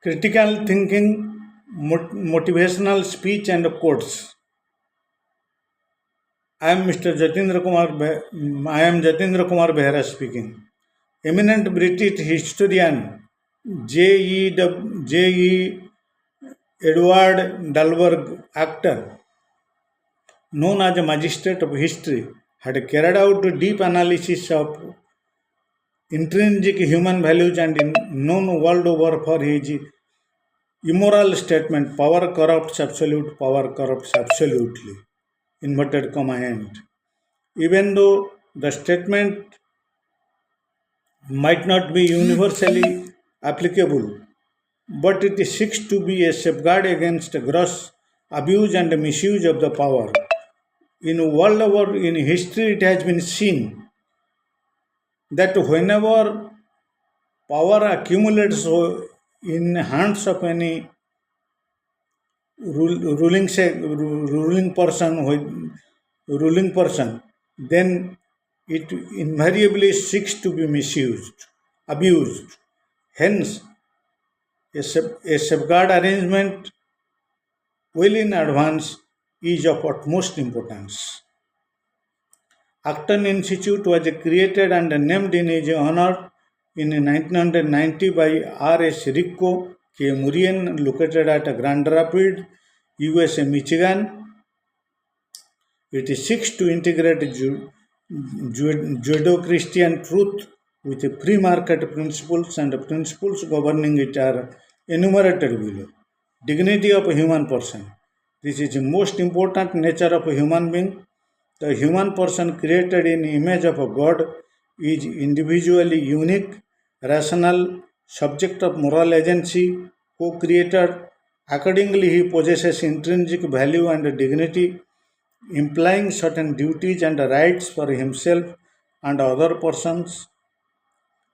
critical thinking, motivational speech and quotes. I am Jatindra Kumar Behra speaking. Eminent British historian J.E. Edward Dalberg, actor, known as a magistrate of history, had carried out a deep analysis of intrinsic human values and known world over for his immoral statement, power corrupts absolutely, inverted comma end. Even though the statement might not be universally applicable, but it seeks to be a safeguard against gross abuse and misuse of the power. In world over in history, it has been seen that whenever power accumulates in hands of any ruling person, then it invariably seeks to be misused, abused. Hence, a safeguard arrangement well in advance is of utmost importance. Acton Institute was created and named in his honor in 1990 by R.S. Ricco K. Murian, located at Grand Rapids, USA, Michigan. It seeks to integrate Judeo-Christian truth with free market principles, and principles governing it are enumerated below. Dignity of a human person. This is the most important nature of a human being. The human person created in the image of a God is individually unique, rational, subject of moral agency, co-creator. Accordingly, he possesses intrinsic value and dignity, implying certain duties and rights for himself and other persons.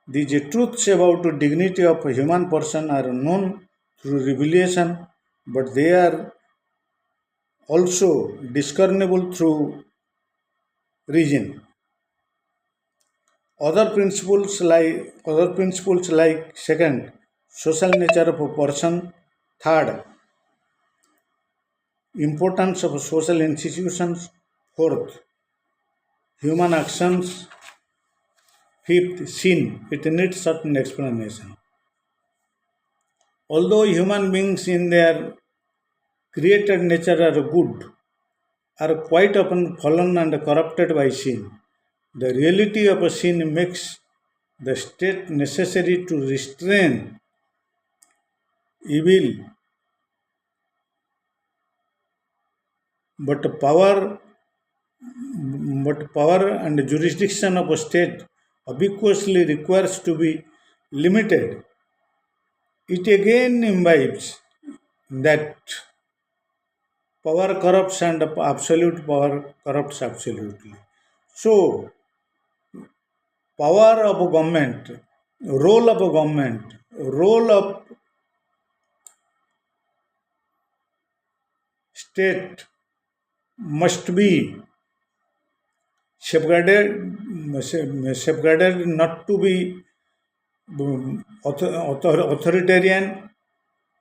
These truths about the dignity of a human person are known through revelation, but they are also discernible through reason. Other principles like second, social nature of a person, third, importance of social institutions, fourth, human actions, fifth, sin. It needs certain explanation. Although human beings in their created nature are good, are quite often fallen and corrupted by sin. The reality of a sin makes the state necessary to restrain evil, but power and jurisdiction of a state ubiquitously requires to be limited. It again imbibes that power corrupts and absolute power corrupts absolutely. So, power of a government, role of a government, role of state must be safeguarded not to be authoritarian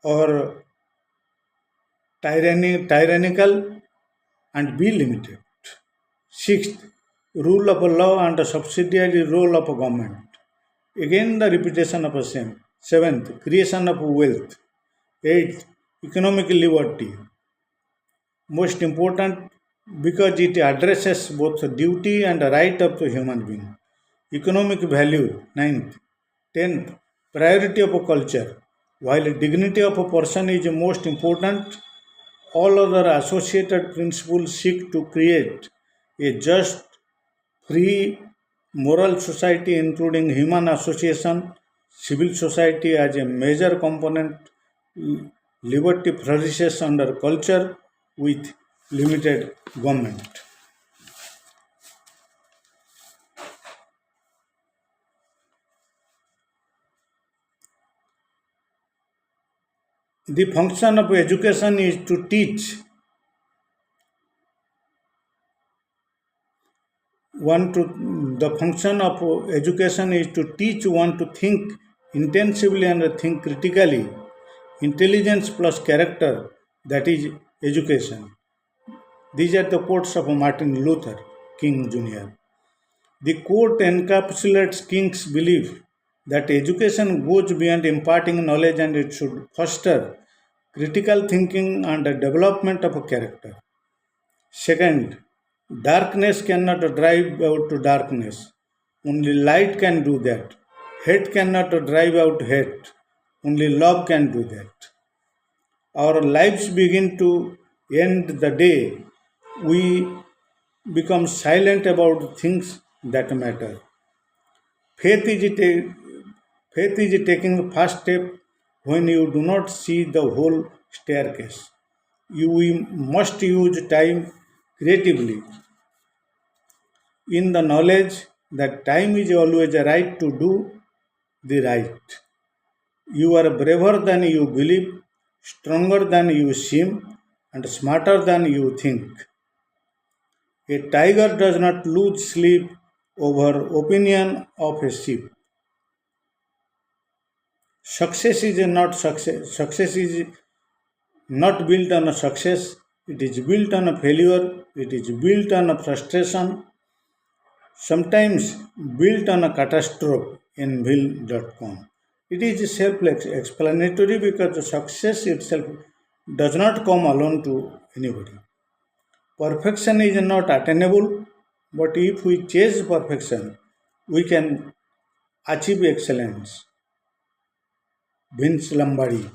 or tyrannical, and be limited. Sixth, rule of law and a subsidiary role of a government. Again, the repetition of the same. Seventh, creation of wealth. Eighth, economic liberty. Most important because it addresses both the duty and the right of the human being. Economic value. Ninth. Tenth, priority of a culture. While dignity of a person is most important, all other associated principles seek to create a just, free, moral society, including human association, civil society as a major component. Liberty flourishes under culture with limited government. The function of education is to teach the function of education is to teach one to think intensively and think critically intelligence plus character, that is education. These are the quotes of Martin Luther King Jr. The quote encapsulates King's belief that education goes beyond imparting knowledge and it should foster critical thinking and the development of a character. Second, darkness cannot drive out darkness. Only light can do that. Hate cannot drive out hate. Only love can do that. Our lives begin to end the day we become silent about things that matter. Faith is, faith is taking the first step when you do not see the whole staircase. You must use time creatively in the knowledge that time is always right to do the right. You are braver than you believe, stronger than you seem, and smarter than you think. A tiger does not lose sleep over opinion of a sheep. Success is not success. Success is not built on a success. It is built on a failure. It is built on a frustration. Sometimes built on a catastrophe in will.com. It is self-explanatory because success itself does not come alone to anybody. Perfection is not attainable, but if we chase perfection, we can achieve excellence. Vince Lombardi.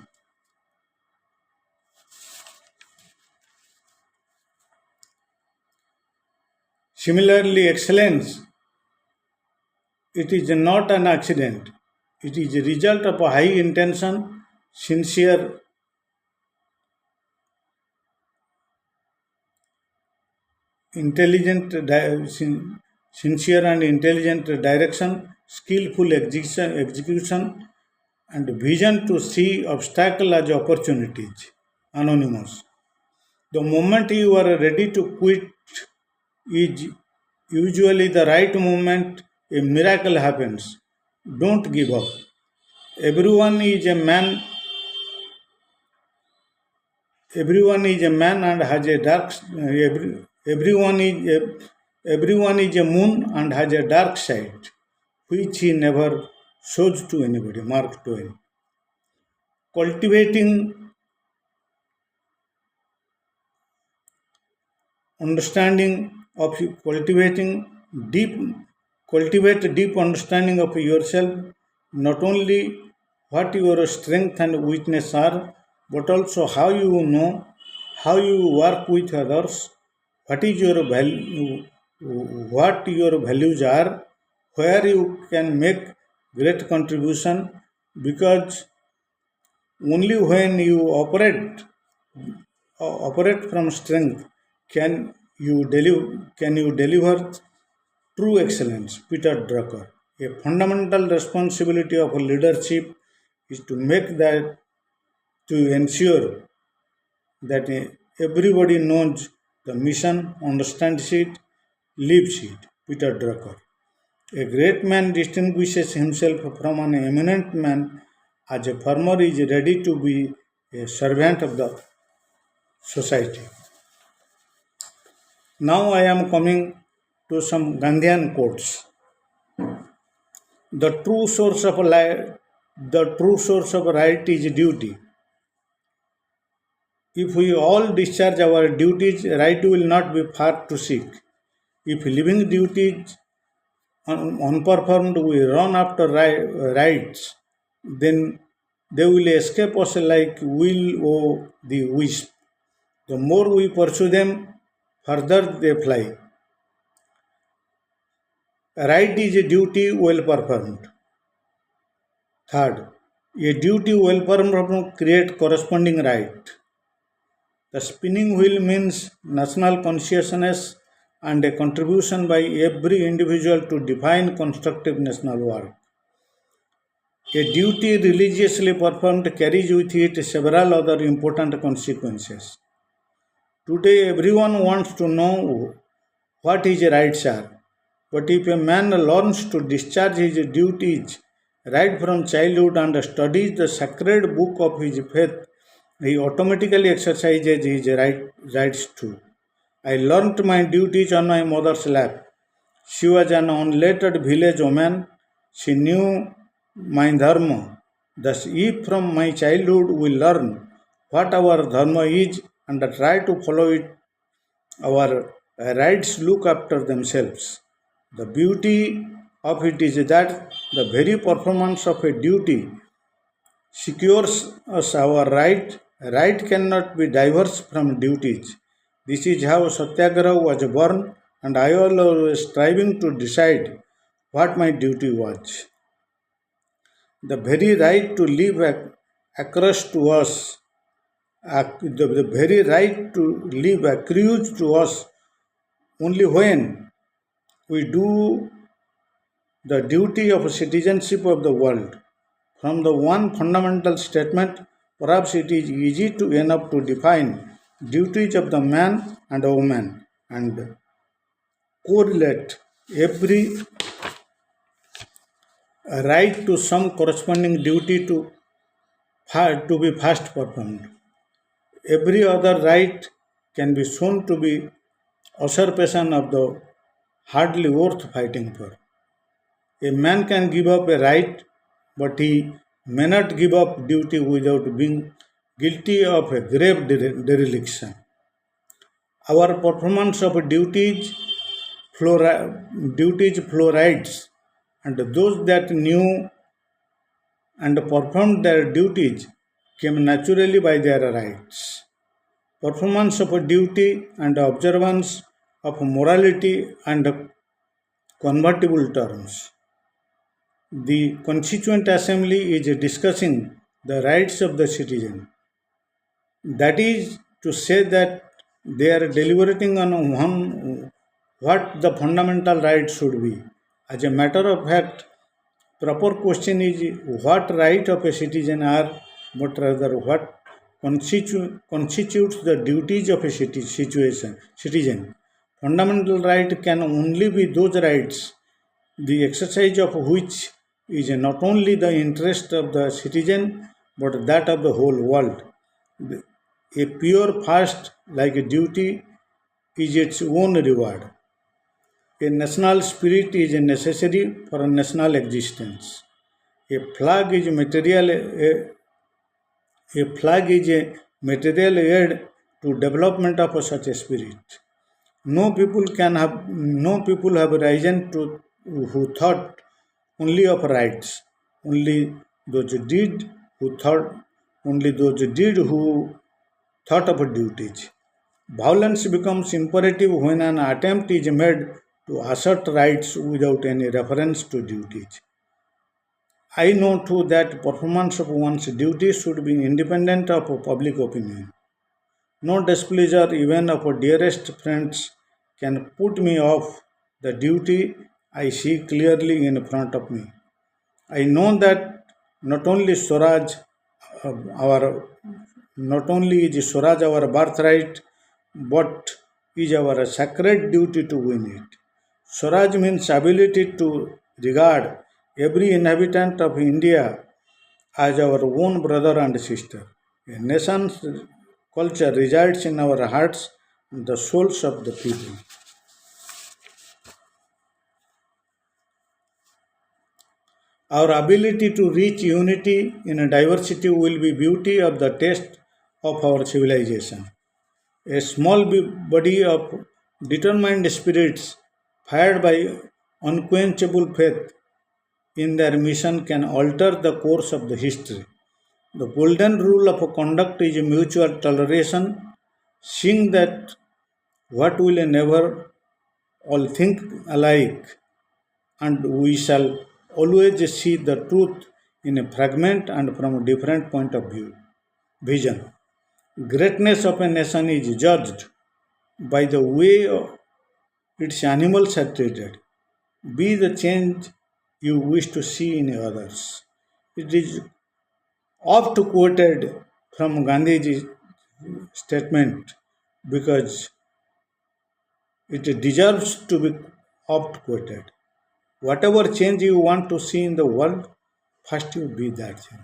Similarly, excellence, it is not an accident. It is a result of a high intention, sincere sincere and intelligent direction, skillful execution, and vision to see obstacle as opportunities. Anonymous. The moment you are ready to quit is usually the right moment a miracle happens. Don't give up. Everyone is a man. Everyone is a man and has a dark. Everyone is a moon and has a dark side, which he never shows to anybody. Mark Twain. Cultivating understanding of cultivating deep cultivate deep understanding of yourself, not only what your strength and weakness are, but also how you know, how you work with others, what is your value, what your values are, where you can make great contribution, because only when you operate from strength can you deliver true excellence. Peter Drucker. A fundamental responsibility of leadership is to make that to ensure that everybody knows the mission, understands it, lives it. Peter Drucker. A great man distinguishes himself from an eminent man as a farmer is ready to be a servant of the society. Now I am coming to some Gandhian quotes. The true source of right is duty. If we all discharge our duties, right will not be far to seek. If living duties unperformed, we run after rights, then they will escape us like will o the wisp. The more we pursue them, further they fly. Right is a duty well performed. Third, a duty well performed creates corresponding right. The spinning wheel means national consciousness and a contribution by every individual to define constructive national work. A duty religiously performed carries with it several other important consequences. Today, everyone wants to know what his rights are. But if a man learns to discharge his duties right from childhood and studies the sacred book of his faith, he automatically exercises his rights too. I learnt my duties on my mother's lap. She was an unlettered village woman. She knew my dharma. Thus, if from my childhood we learn what our dharma is and try to follow it, our rights look after themselves. The beauty of it is that the very performance of a duty secures us our right. Right cannot be diverse from duties. This is how Satyagraha was born, and I was striving to decide what my duty was. The very right to live across to us, the very right to live accrues to us only when we do the duty of citizenship of the world. From the one fundamental statement, perhaps it is easy to enough to define duties of the man and woman and correlate every right to some corresponding duty to be fast performed. Every other right can be shown to be usurpation of the hardly worth fighting for. A man can give up a right, but he may not give up duty without being guilty of a grave dereliction. Our performance of duties flow rights, and those that knew and performed their duties came naturally by their rights. Performance of a duty and observance of morality and convertible terms. The Constituent Assembly is discussing the rights of the citizen. That is to say that they are deliberating on what the fundamental right should be. As a matter of fact, proper question is what right of a citizen are, but rather what constitutes the duties of a citizen. Fundamental right can only be those rights the exercise of which is not only the interest of the citizen but that of the whole world. A pure fast, like a duty, is its own reward. A national spirit is necessary for a national existence. A flag is a material aid to development of such a spirit. No people have risen to who thought only of rights. Only those did who thought only those did who thought of duties. Violence becomes imperative when an attempt is made to assert rights without any reference to duties. I know too that performance of one's duty should be independent of public opinion. No displeasure, even of dearest friends, can put me off the duty I see clearly in front of me. I know that not only Swaraj, our not only is Swaraj our birthright, but is our sacred duty to win it. Swaraj means ability to regard every inhabitant of India as our own brother and sister. A nation's culture resides in our hearts and the souls of the people. Our ability to reach unity in a diversity will be beauty of the test of our civilization. A small body of determined spirits fired by unquenchable faith in their mission can alter the course of the history. The golden rule of conduct is mutual toleration, seeing that what will never all think alike, and we shall always see the truth in a fragment and from a different point of view. Vision. Greatness of a nation is judged by the way its animals are treated. Be the change you wish to see in others. It is oft quoted from Gandhiji's statement because it deserves to be oft quoted. Whatever change you want to see in the world, First, you be that thing.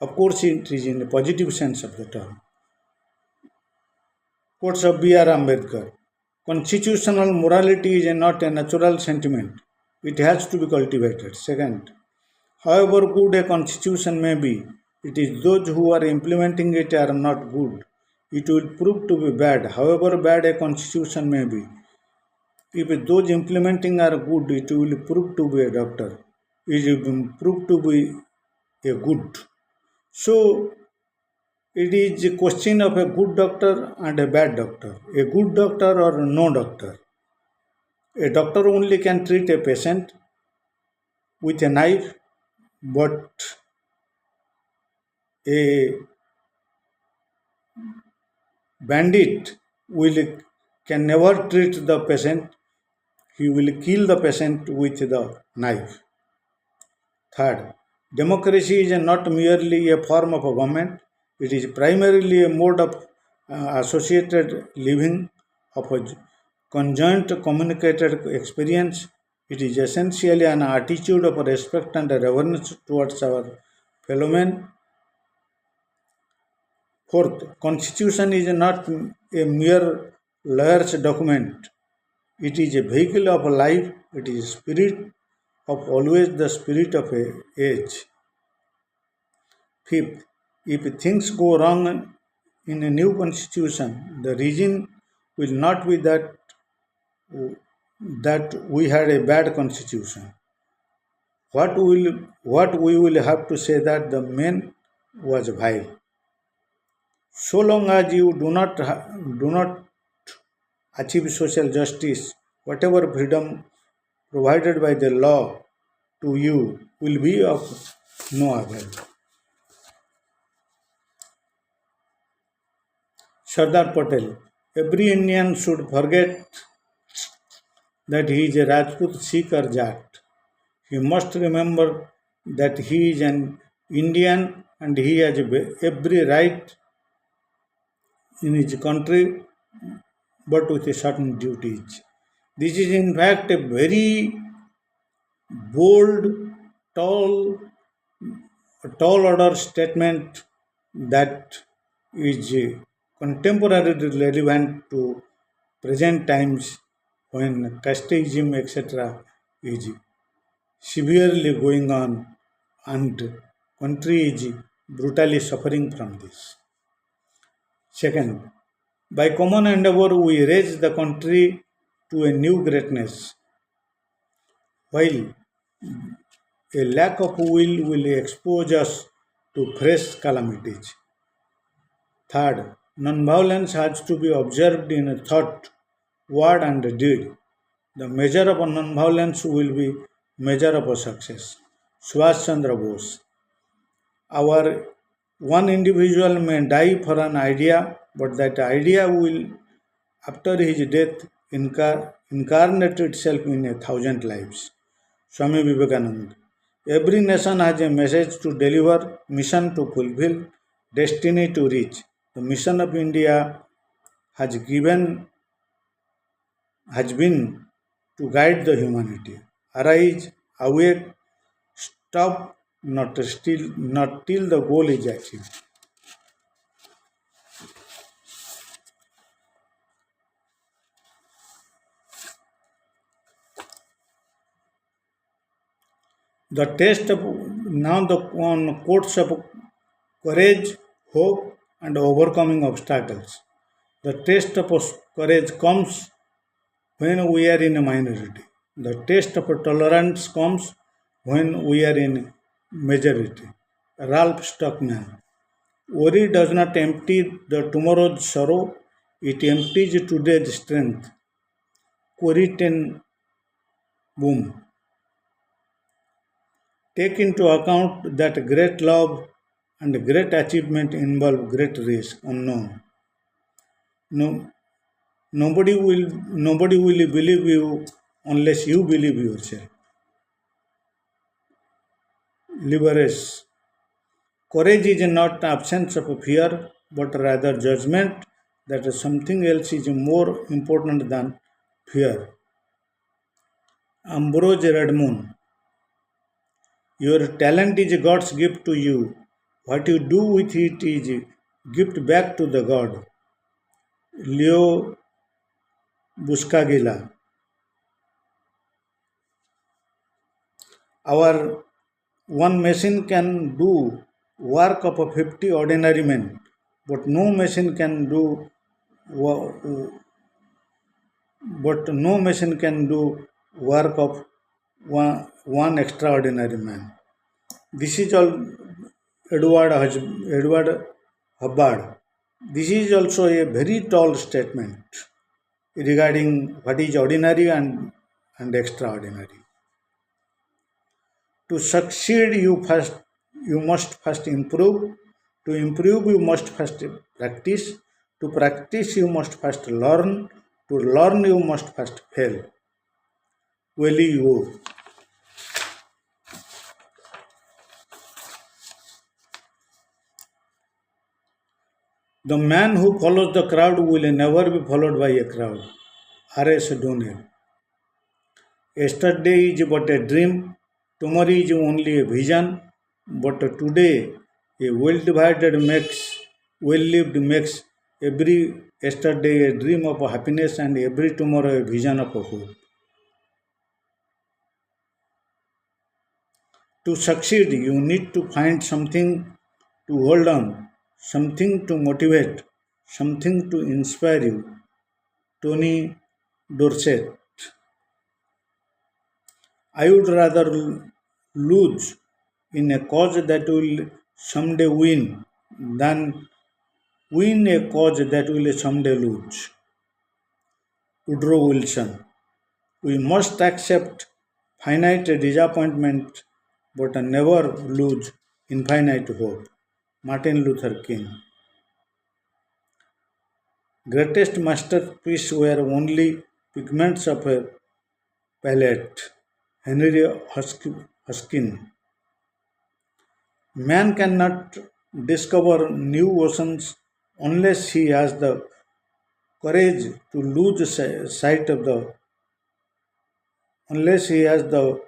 Of course, it is in the positive sense of the term. Quotes of B.R. Ambedkar. Constitutional morality is not a natural sentiment. It has to be cultivated. Second, however good a constitution may be, it is those who are implementing it are not good. It will prove to be bad. However bad a constitution may be, if those implementing are good, it will prove to be a doctor. It will prove to be a good. So it is a question of a good doctor and a bad doctor, a good doctor or no doctor. A doctor only can treat a patient with a knife, but a bandit will can never treat the patient. He will kill the patient with the knife. Third, democracy is not merely a form of a government, it is primarily a mode of associated living, of a conjoint communicated experience. It is essentially an attitude of respect and reverence towards our fellow men. Fourth, Constitution is not a mere lawyer's document. It is a vehicle of life. It is spirit of always the spirit of a age. Fifth, if things go wrong in a new constitution, the reason will not be that we had a bad constitution. What we will have to say that the man was vile. So long as you do not achieve social justice, whatever freedom provided by the law to you will be of no avail. Sardar Patel. Every Indian should forget that he is a Rajput, Sikh or Jat. He must remember that he is an Indian and he has every right in his country but with a certain duties. This is in fact a very bold, tall, tall order statement that is contemporarily relevant to present times when casteism etc. is severely going on and country is brutally suffering from this. Second, by common endeavor we raise the country to a new greatness, while a lack of will expose us to fresh calamities. Third, nonviolence has to be observed in thought, word and deed. The measure of nonviolence will be measure of success. Subhash Chandra Bose. Our one individual may die for an idea, but that idea will, after his death, incarnate itself in 1,000 lives. Swami Vivekananda. Every nation has a message to deliver, mission to fulfill, destiny to reach. The mission of India has been to guide the humanity. Arise, awake, stop, not till the goal is achieved. The test of now the quotes of courage, hope, and overcoming obstacles. The test of courage comes when we are in a minority. The test of tolerance comes when we are in majority. Ralph Stockman. Worry does not empty the tomorrow's sorrow, it empties today's strength. Corrie ten Boom. Take into account that great love and great achievement involve great risk, unknown. No, nobody will believe you unless you believe yourself. Liberation. Courage is not absence of fear, but rather judgment that something else is more important than fear. Ambrose Redmond. Your talent is God's gift to you. What you do with it is gift back to the God. Leo Buscaglia. Our one machine can do work of a 50 ordinary men, but no machine can do work of one extraordinary man. This is all Edward Hubbard. This is also a very tall statement regarding what is ordinary and extraordinary. To succeed, you must first improve. To improve, you must first practice. To practice, you must first learn. To learn, you must first fail. Will you? The man who follows the crowd will never be followed by a crowd. R.S. Donnell. Yesterday is but a dream, tomorrow is only a vision, but today a well lived makes every yesterday a dream of happiness and every tomorrow a vision of hope. To succeed, you need to find something to hold on, something to motivate, something to inspire you. Tony Dorsett. I would rather lose in a cause that will someday win than win a cause that will someday lose. Woodrow Wilson. We must accept finite disappointment but never lose infinite hope. Martin Luther King. Greatest masterpieces were only pigments of a palette. Henry Huskin. Man cannot discover new oceans unless he has the courage to lose sight of the unless he has the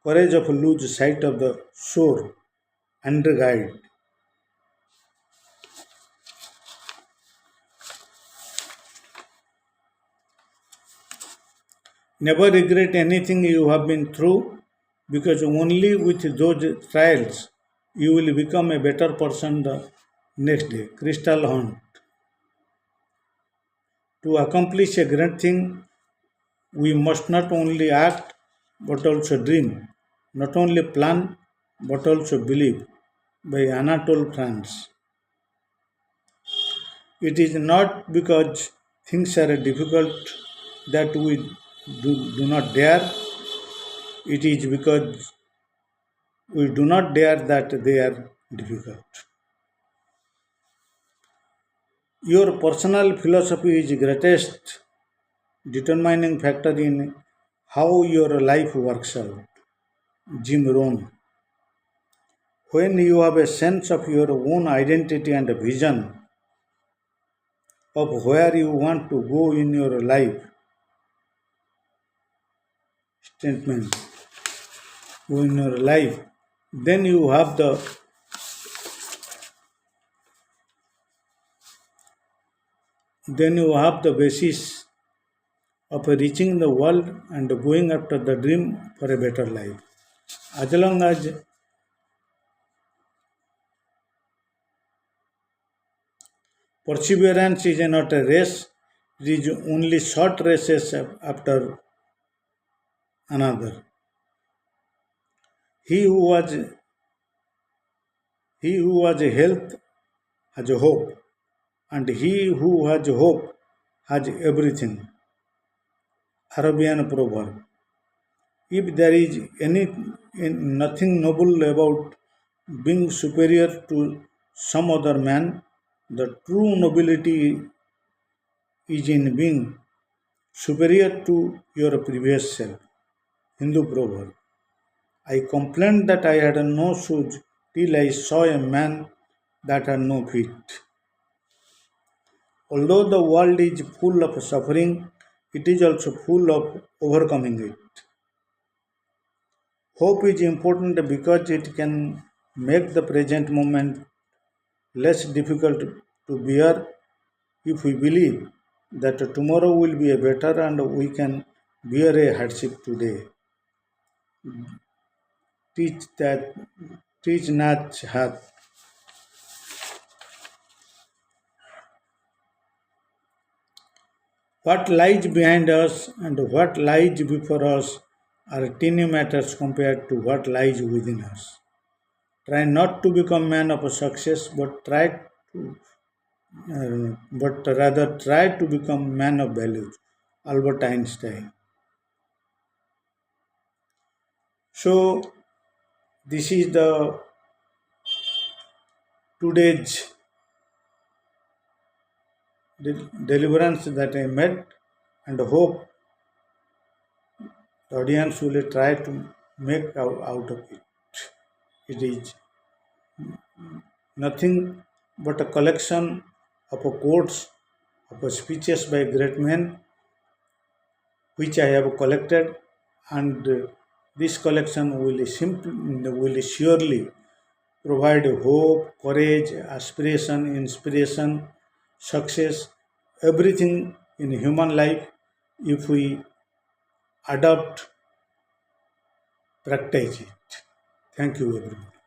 courage of lose sight of the shore and the guide. Never regret anything you have been through because only with those trials you will become a better person the next day. Crystal Hunt. To accomplish a great thing, we must not only act but also dream, not only plan but also believe. By Anatole France. It is not because things are difficult that we do not dare, it is because we do not dare that they are difficult. Your personal philosophy is greatest determining factor in how your life works out. Jim Rohn. When you have a sense of your own identity and a vision of where you want to go in your life, statement, in your life, then you have the basis of reaching the world and going after the dream for a better life. As long as perseverance is not a race, it is only short races after another. He who was he who has health has hope, and he who has hope has everything. Arabian proverb. If there is nothing noble about being superior to some other man, the true nobility is in being superior to your previous self. Hindu proverb. I complained that I had no shoes till I saw a man that had no feet. Although the world is full of suffering, it is also full of overcoming it. Hope is important because it can make the present moment less difficult to bear if we believe that tomorrow will be a better and we can bear a hardship today. Teach that teach Nat Hat. What lies behind us and what lies before us are tiny matters compared to what lies within us. Try not to become man of success, but rather try to become man of values. Albert Einstein. So this is the today's deliverance that I made, and hope the audience will try to make out of it. It is nothing but a collection of quotes of speeches by great men which I have collected, and this collection will surely provide hope, courage, aspiration, inspiration, success, everything in human life if we adopt, practice it. Thank you, everyone.